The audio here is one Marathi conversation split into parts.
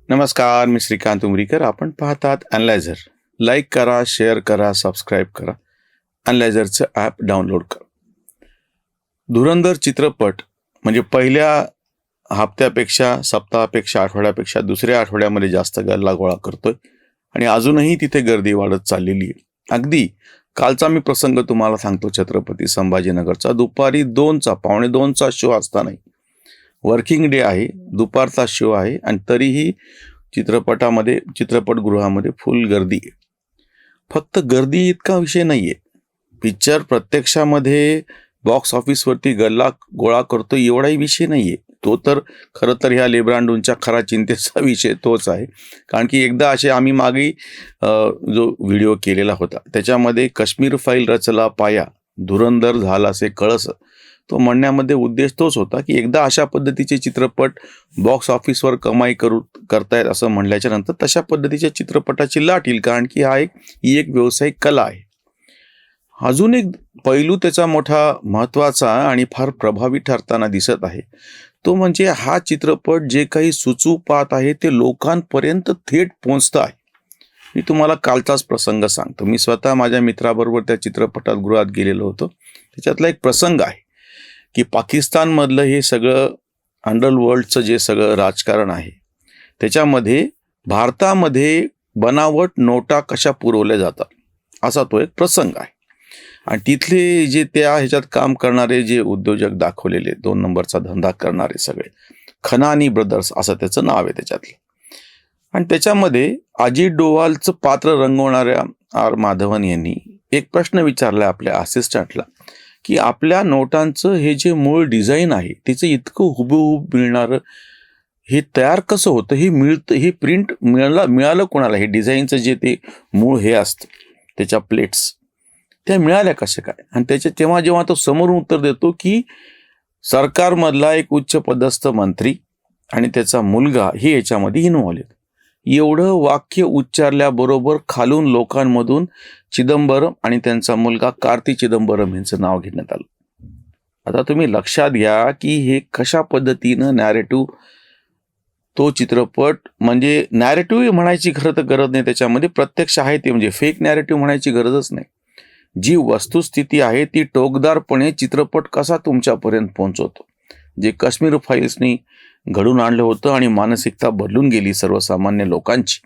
नमस्कार, मी श्रीकांत उमरीकर. आपण पाहतात अॅनलायझर. लाईक करा, शेअर करा, सबस्क्राईब करा. अॅनलायझरचं ॲप डाउनलोड करा. धुरंधर चित्रपट म्हणजे पहिल्या हप्त्यापेक्षा, सप्ताहापेक्षा, आठवड्यापेक्षा दुसऱ्या आठवड्यामध्ये जास्त गल्ला गोळा करतोय आणि अजूनही तिथे गर्दी वाढत चाललेली आहे. अगदी कालचा मी प्रसंग तुम्हाला सांगतो. छत्रपती संभाजीनगरचा दुपारी 2चा, पावणे 2चा शो असतानाही, वर्किंग डे आहे, दुपारचा शो आहे आणि तरीही चित्रपटगृहामध्ये फुल गर्दी आहे. फक्त गर्दी इतका विषय नाही आहे. पिक्चर प्रत्यक्षामध्ये बॉक्स ऑफिसवरती गल्ला गोळा करतो एवढाही विषय नाही आहे. तो तर खरं तर ह्या लेब्रांडोंच्या खरा चिंतेचा विषय तोच आहे. कारण की एकदा असे आम्ही मागे जो व्हिडिओ केलेला होता त्याच्यामध्ये काश्मीर फाईल रचला पाया, धुरंधर झालासे कळस, तो म्हणण्यामध्ये उद्देश तोच होता की एकदा अशा पद्धतीचे चित्रपट बॉक्स ऑफिसवर कमाई करतायत असं म्हणल्याच्या नंतर तशा पद्धतीच्या चित्रपटाची लाट येईल. कारण की ही एक व्यावसायिक कला आहे. अजून एक पैलू त्याचा मोठा महत्त्वाचा आणि फार प्रभावी ठरताना दिसत आहे, तो म्हणजे हा चित्रपट जे काही सुचू पाहत आहे ते लोकांपर्यंत थेट पोहोचतं आहे. मी तुम्हाला कालचाच प्रसंग सांगतो. मी स्वतः माझ्या मित्राबरोबर त्या चित्रपटगृहात गेलेलो होतो. त्याच्यातला एक प्रसंग आहे की पाकिस्तानमधलं हे सगळं अंडरवर्ल्डचं जे सगळं राजकारण आहे त्याच्यामध्ये भारतामध्ये बनावट नोटा कशा पुरवल्या जातात असा तो एक प्रसंग आहे. आणि तिथले जे त्या ह्याच्यात काम करणारे जे उद्योजक दाखवलेले, 2 नंबरचा धंदा करणारे सगळे, खनानी ब्रदर्स असं त्याचं नाव आहे त्याच्यातलं. आणि त्याच्यामध्ये अजित डोवालचं पात्र रंगवणाऱ्या आर माधवन यांनी एक प्रश्न विचारला आपल्या असिस्टंटला की आपल्या नोटांचं हे जे मूळ डिझाईन आहे त्याचं इतकं हुबेहूब मिळणारं हे तयार कसं होतं, हे प्रिंट मिळालं कोणाला, हे डिझाईनचं जे ते मूळ हे असतं त्याच्या प्लेट्स त्या मिळाल्या कशा काय. आणि जेव्हा तो समोरून उत्तर देतो की सरकारमधला एक उच्च पदस्थ मंत्री आणि त्याचा मुलगा हे याच्यामध्ये इन्व्हॉल्व आहेत. एवढं वाक्य उच्चारल्याबरोबर खालून लोकांमधून चिदंबरम आणि त्यांचा मुलगा कार्ती चिदंबरम यांचं नाव घेण्यात आलं. आता तुम्ही लक्षात घ्या की हे कशा पद्धतीनं नॅरेटिव्ह, तो चित्रपट म्हणजे नॅरेटिव्ह म्हणायची खरं तर गरज नाही, त्याच्यामध्ये प्रत्यक्ष आहे ते, म्हणजे फेक नॅरेटिव्ह म्हणायची गरजच नाही. जी वस्तुस्थिती आहे ती टोकदारपणे चित्रपट कसा तुमच्यापर्यंत पोहोचवतो, जे काश्मीर फाईल्सनी घडून आणलं होतं आणि मानसिकता बदलून गेली सर्वसामान्य लोकांची,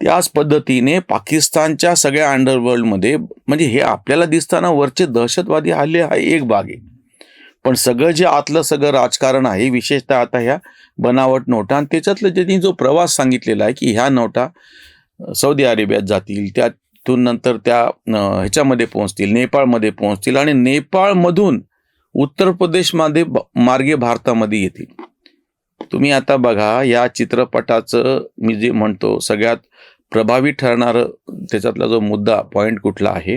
त्याच पद्धतीने पाकिस्तानच्या सगळ्या अंडरवर्ल्डमध्ये, म्हणजे हे आपल्याला दिसताना वरचे दहशतवादी हल्ले हा एक भाग आहे, पण सगळं जे आतलं सगळं राजकारण आहे, विशेषतः आता ह्या बनावट नोटा आणि त्याच्यातलं ज्यांनी जो प्रवास सांगितलेला आहे की ह्या नोटा सौदी अरेबियात जातील, त्यातून नंतर त्या ह्याच्यामध्ये पोहोचतील, नेपाळमध्ये पोहोचतील आणि नेपाळमधून उत्तर प्रदेशमध्ये मार्गे भारतामध्ये येतील. तुम्ही आता बघा या चित्रपटाचं मी जे म्हणतो सगळ्यात प्रभावी ठरणारं त्याच्यातला जो मुद्दा पॉइंट कुठला आहे,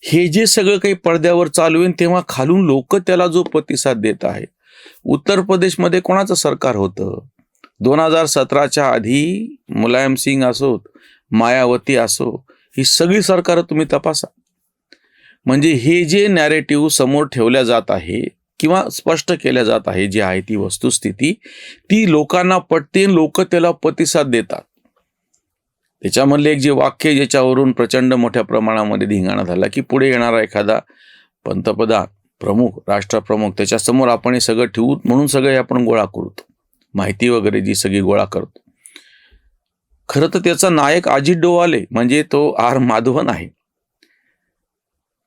हे जे सगळं काही पडद्यावर चालू आहे तेव्हा खालून लोक त्याला जो प्रतिसाद देत आहे. उत्तर प्रदेशमध्ये कोणाचं सरकार होतं 2017च्या आधी? मुलायम सिंग असोत, मायावती असो, ही सगळी सरकारं तुम्ही तपासा. म्हणजे हे जे नॅरेटिव्ह समोर ठेवल्या जात आहे किंवा स्पष्ट केल्या जात आहे, जी आहे ती वस्तुस्थिती, ती लोकांना पटते, लोक त्याला प्रतिसाद देतात. त्याच्यामधले एक जे वाक्य ज्याच्यावरून प्रचंड मोठ्या प्रमाणामध्ये धिंगाणा झाला की पुढे येणारा एखादा पंतप्रधान, प्रमुख, राष्ट्रप्रमुख, त्याच्यासमोर आपण हे सगळं ठेवू म्हणून सगळे आपण गोळा करतो, माहिती वगैरे जी सगळी गोळा करतो. खरं तर त्याचा नायक अजित डोवाले म्हणजे तो आर माधवन आहे.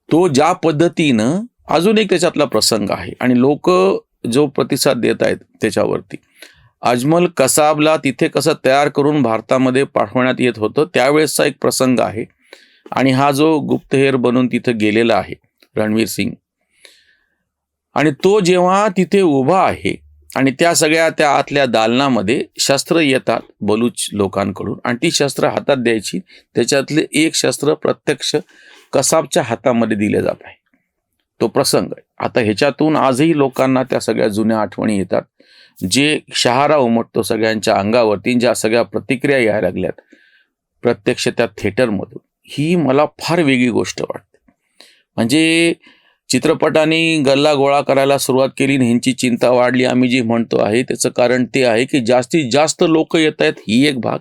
तो ज्या पद्धतीनं, अजून एक त्याच्यातला प्रसंग आहे आणि लोक जो प्रतिसाद देत आहेत त्याच्यावरती, अजमल कसाबला तिथे कसं तयार करून भारतामध्ये पाठवण्यात येत होतं त्यावेळेसचा एक प्रसंग आहे. आणि हा जो गुप्तहेर बनून तिथे गेलेला आहे रणवीर सिंग, आणि तो जेव्हा तिथे उभा आहे आणि त्या सगळ्या त्या आतल्या दालनामध्ये शस्त्र येतात बलूच लोकांकडून आणि ती शस्त्र हातात द्यायची, त्याच्यातले एक शस्त्र प्रत्यक्ष कसाबच्या हातामध्ये दिले जात आहे, तो प्रसंग आहे. आता ह्याच्यातून आजही लोकांना त्या सगळ्या जुन्या आठवणी येतात, जे शहारा उमटतो सगळ्यांच्या अंगावरती, ज्या सगळ्या प्रतिक्रिया यायला लागल्यात प्रत्यक्ष त्या थिएटरमधून, ही मला फार वेगळी गोष्ट वाटते. म्हणजे चित्रपटाने गल्ला गोळा करायला सुरुवात केली आणि ह्यांची चिंता वाढली आम्ही जे म्हणतो आहे त्याचं कारण ते आहे की जास्तीत जास्त लोक येत आहेत ही एक भाग,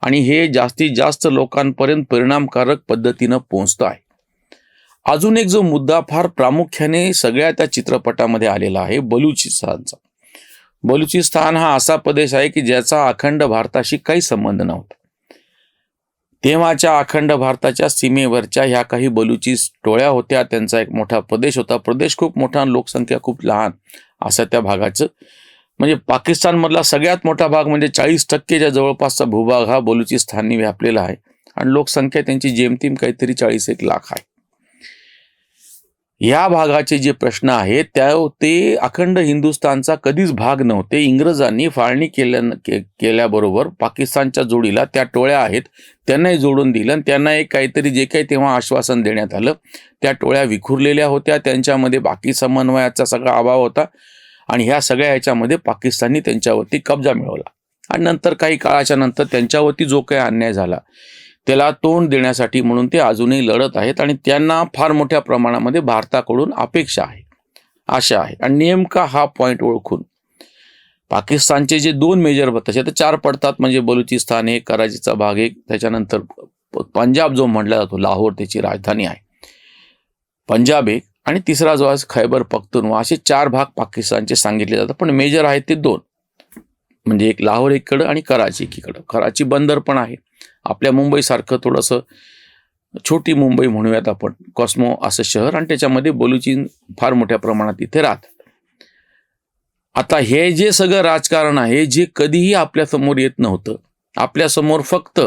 आणि हे जास्तीत जास्त लोकांपर्यंत परिणामकारक पद्धतीनं पोहोचतं आहे. अजून एक जो मुद्दा फार प्रामुख्याने सगळ्या त्या चित्रपटामध्ये आलेला आहे बलुचिस्तानचा. बलुचिस्तान हा असा प्रदेश आहे की ज्याचा अखंड भारताशी काही संबंध नव्हता. तेव्हाच्या अखंड भारताच्या सीमेवरच्या ह्या काही बलुची टोळ्या होत्या, त्यांचा एक मोठा प्रदेश होता. प्रदेश खूप मोठा, लोकसंख्या खूप लहान असं त्या भागाचं. म्हणजे पाकिस्तानमधला सगळ्यात मोठा भाग म्हणजे 40%च्या जवळपासचा भूभाग हा बलुचिस्ताननी व्यापलेला आहे आणि लोकसंख्या त्यांची जेमतेम काहीतरी 41 लाख आहे. या भागाचे जे प्रश्न आहेत ते अखंड हिंदुस्थानचा कधीच भाग नव्हते. इंग्रजांनी फाळणी केल्याबरोबर पाकिस्तानच्या जोडीला त्या टोळ्या आहेत त्यांनाही जोडून दिलं आणि त्यांना एक काहीतरी जे काही तेव्हा आश्वासन देण्यात आलं. त्या टोळ्या विखुरलेल्या होत्या, त्यांच्यामध्ये बाकी समन्वयाचा सगळा अभाव होता आणि ह्या सगळ्या ह्याच्यामध्ये पाकिस्ताननी त्यांच्यावरती कब्जा मिळवला आणि नंतर काही काळाच्या नंतर त्यांच्यावरती जो काही अन्याय झाला त्याला तोंड देण्यासाठी म्हणून ते अजूनही लढत आहेत आणि त्यांना फार मोठ्या प्रमाणामध्ये भारताकडून अपेक्षा आहे, आशा आहे. आणि नेमका हा पॉईंट ओळखून पाकिस्तानचे जे 2 मेजर तसे तर 4 पडतात, म्हणजे बलुचिस्तान एक, कराचीचा भाग एक, त्याच्यानंतर पंजाब जो म्हटला जातो, लाहोर त्याची राजधानी आहे, पंजाब एक, आणि तिसरा जो आहे खैबर पख्तूनवा, असे 4 भाग पाकिस्तानचे सांगितले जातात. पण मेजर आहेत ते 2, म्हणजे एक लाहोर एकीकडं आणि कराची एकीकडं. कराची बंदर पण आहे, आपल्या मुंबईसारखं थोडंसं छोटी मुंबई म्हणूयात आपण, कॉस्मो असं शहर, आणि त्याच्यामध्ये बलुची फार मोठ्या प्रमाणात इथे राहतात. आता हे जे सगळं राजकारण आहे जे कधीही आपल्यासमोर येत नव्हतं, आपल्यासमोर फक्त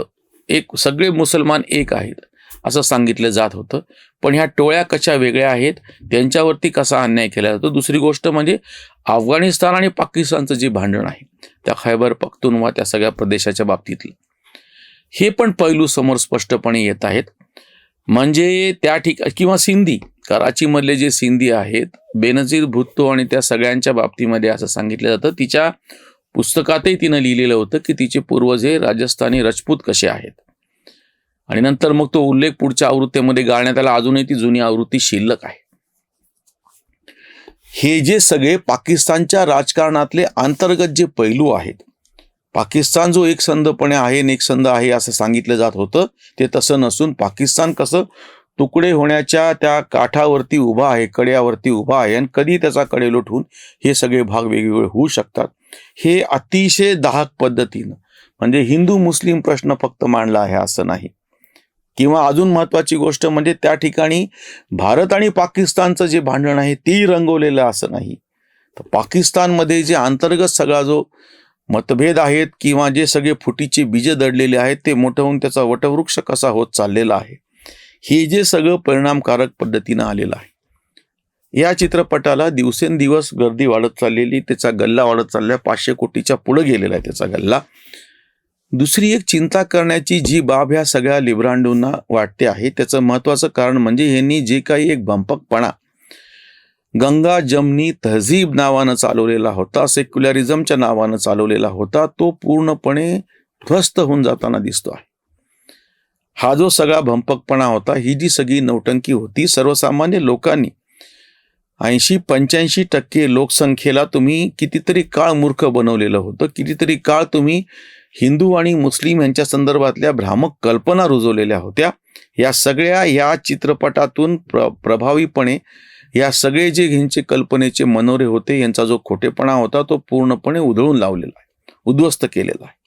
एक सगळे मुसलमान एक आहेत असं सांगितलं जात होतं. पण ह्या टोळ्या कशा वेगळ्या आहेत, त्यांच्यावरती कसा अन्याय केला जातो. दुसरी गोष्ट म्हणजे अफगाणिस्तान आणि पाकिस्तानचं जे भांडण आहे त्या खैबर पख्तूनवा त्या सगळ्या प्रदेशाच्या बाबतीतलं, हे पण पैलू समोर स्पष्टपणे येत आहेत. म्हणजे त्या ठिकाणी किंवा सिंधी, कराचीमधले जे सिंधी आहेत, बेनजीर भुट्टो आणि त्या सगळ्यांच्या बाबतीमध्ये असं सांगितलं जातं, तिच्या पुस्तकातही तिनं लिहिलेलं होतं की तिचे पूर्वज हे राजस्थानी राजपूत कसे आहेत. आणि नंतर मग तो उल्लेख पुढच्या आवृत्तीमध्ये गाळण्यात आला, अजूनही ती जुनी आवृत्ती शिल्लक आहे. हे जे सगळे पाकिस्तानच्या राजकारणातले अंतर्गत जे पैलू आहेत, पाकिस्तान जो एकसंधपणे आहे आणि एकसंध आहे असं सांगितलं जात होतं, ते तसं नसून पाकिस्तान कसं तुकडे होण्याच्या त्या काठावरती उभा आहे, कड्यावरती उभा आहे, आणि कधी त्याचा कडेलोट होऊन हे सगळे भाग वेगवेगळे होऊ शकतात. हे अतिशय दाहक पद्धतीनं, म्हणजे हिंदू मुस्लिम प्रश्न फक्त मांडला आहे असं नाही. किंवा अजून महत्त्वाची गोष्ट म्हणजे त्या ठिकाणी भारत आणि पाकिस्तानचं जे भांडण आहे तेही रंगवलेलं असं नाही. तर पाकिस्तानमध्ये जे अंतर्गत सगळा जो मतभेद आहेत किंवा जे सगळे फुटीचे बीज दडलेले आहेत ते मोठं होऊन त्याचा वटवृक्ष कसा होत चाललेला आहे, हे जे सगळं परिणामकारक पद्धतीनं आलेलं आहे. या चित्रपटाला दिवसेंदिवस गर्दी वाढत चाललेली, त्याचा गल्ला वाढत चालला, 500 कोटीच्या पुढे गेलेला आहे त्याचा गल्ला. दुसरी एक चिंता करण्याची जी बाब ह्या सगळ्या लिब्रांडूंना वाटते आहे, त्याचं महत्त्वाचं कारण म्हणजे यांनी जे काही एक भंपकपणा गंगा जमनी तहजीब नावानं चालवलेला होता, सेक्युलरिझमच्या नावानं चालवलेला होता, तो पूर्णपणे ध्वस्त होऊन जाताना दिसतो आहे. हा जो सगळा भंपकपणा होता, ही जी सगळी नौटंकी होती, सर्वसामान्य लोकांनी 80-85% लोकसंख्येला तुम्ही कितीतरी काळ मूर्ख बनवलेलं होतं. कितीतरी काळ तुम्ही हिंदू आणि मुस्लिम यांच्या संदर्भातल्या भ्रामक कल्पना रुजवलेल्या होत्या. या सगळ्या या चित्रपटातून प्रभावीपणे या सगळे जे ह्यांचे कल्पनेचे मनोरे होते, यांचा जो खोटेपणा होता तो पूर्णपणे उधळून लावलेला आहे, उद्ध्वस्त केलेला आहे.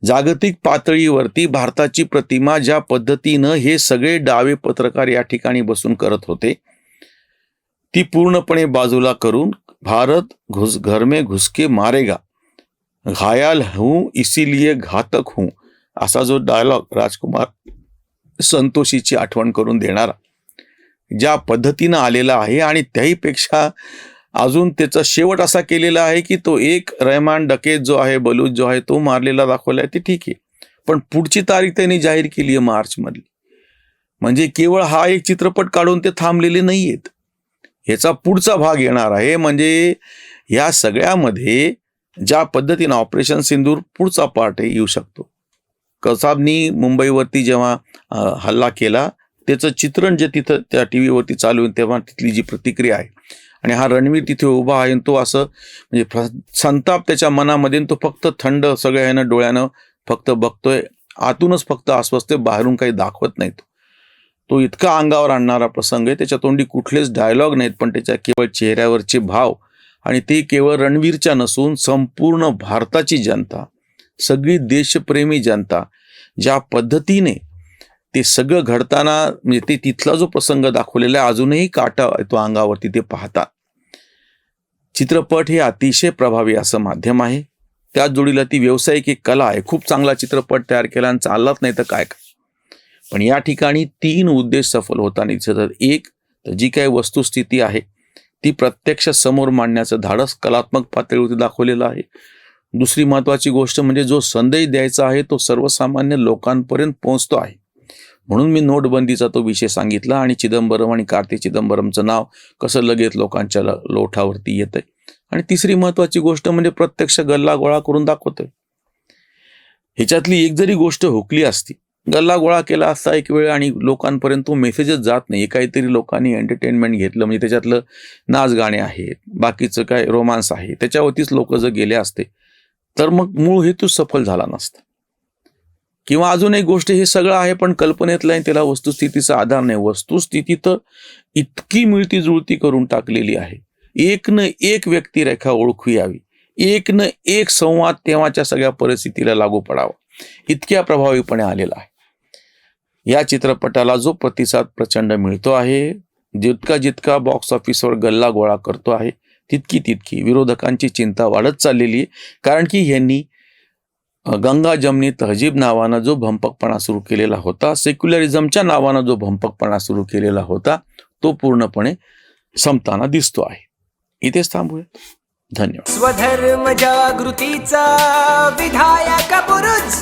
जागतिक पातळीवरती भारताची प्रतिमा ज्या पद्धतीनं हे सगळे डावे पत्रकार या ठिकाणी बसून करत होते, ती पूर्णपणे बाजूला करून भारत घर में घुस के मारेगा, घायल हूं इसीलिए घातक हूं, असा जो डायलॉग राजकुमार संतोषीची आठवण करून देणारा ज्या पद्धतीनं आलेला आहे, आणि त्याहीपेक्षा अजून त्याचा शेवट असा केलेला आहे की तो एक रहमान डकेत जो आहे, बलूच जो आहे, तो मारलेला दाखवलाय, ते ठीक आहे, पण पुढची तारीख त्यांनी जाहीर केली आहे मार्चमधली. म्हणजे केवळ हा एक चित्रपट काढून ते थांबलेले नाही आहेत, ह्याचा पुढचा भाग येणार आहे. म्हणजे या सगळ्यामध्ये ज्या पद्धतीनं ऑपरेशन सिंदूर पुढचा पार्ट येऊ शकतो. कसाबनी मुंबईवरती जेव्हा हल्ला केला त्याचं चित्रण जे तिथं त्या टी व्हीवरती चालू आहे तेव्हा तिथली जी प्रतिक्रिया आहे, आणि हा रणवीर तिथे उभा आहे, तो असं म्हणजे संताप त्याच्या मनामध्ये, तो फक्त थंड सगळ्या ह्यानं डोळ्यानं फक्त बघतोय, आतूनच फक्त अस्वस्थ, बाहेरून काही दाखवत नाही. तो इतका अंगावर आणणारा प्रसंग आहे. त्याच्या तोंडी कुठलेच डायलॉग नाहीत, पण त्याच्या केवळ चेहऱ्यावरचे भाव, आणि ते केवळ रणवीरच्या नसून संपूर्ण भारताची जनता, सगळी देशप्रेमी जनता ज्या पद्धतीने ते सगळं घडताना, म्हणजे ते तिथला जो प्रसंग दाखवलेला आहे, अजूनही काटा येतो अंगावरती ते पाहतात. चित्रपट हे अतिशय प्रभावी असं माध्यम आहे. त्याच जोडीला ती व्यावसायिक एक कला आहे. खूप चांगला चित्रपट तयार केला आणि चाललाच नाही तर काय. पण या ठिकाणी 3 उद्देश सफल होताना दिसतात. एक तर जी काही वस्तुस्थिती आहे ती प्रत्यक्ष समोर मांडण्याचं धाडस कलात्मक पातळीवरती दाखवलेलं आहे. दुसरी महत्त्वाची गोष्ट म्हणजे जो संदेश द्यायचा आहे तो सर्वसामान्य लोकांपर्यंत पोहोचतो आहे. म्हणून मी नोटबंदीचा तो विषय सांगितला आणि चिदंबरम आणि कार्ती चिदंबरमचं नाव कसं लगेच लोकांच्या लोठावरती येतंय. आणि तिसरी महत्त्वाची गोष्ट म्हणजे प्रत्यक्ष गल्ला गोळा करून दाखवतोय. ह्याच्यातली एक जरी गोष्ट हुकली असती, गल्ला गोळा केला असता एक वेळ आणि लोकांपर्यंत तो मेसेजच जात नाही, काहीतरी लोकांनी एंटरटेनमेंट घेतलं, म्हणजे त्याच्यातलं नाच गाणे आहेत, बाकीचं काय रोमांस आहे, त्याच्यावरतीच लोक जर गेले असते तर मग मूळ हेतू सफल झाला नसता. किंवा अजून एक गोष्ट, हे सगळं आहे पण कल्पनेतलं आहे, त्याला वस्तुस्थितीचा आधार नाही. वस्तुस्थिती तर इतकी मिळती जुळती करून टाकलेली आहे. एक न एक व्यक्तिरेखा ओळखू यावी, एक न एक संवाद तेव्हाच्या सगळ्या परिस्थितीला लागू पडावा, इतक्या प्रभावीपणे आलेला आहे. या चित्रपटाला जो प्रतिसाद प्रचंड मिळतो आहे, जितका बॉक्स ऑफिसवर गल्ला गोळा करतो आहे, तितकी विरोधकांची चिंता वाढत चाललेली आहे. कारण की ह्यांनी गंगा जमनी तहजीब नावानं जो भंपकपणा सुरू केलेला होता, सेक्युलरिझमच्या नावानं जो भंपकपणा सुरू केलेला होता, तो पूर्णपणे संपताना दिसतो आहे. इथेच थांबूया. धन्यवाद. स्वधर्म जागृतीचा विधायक बुरुज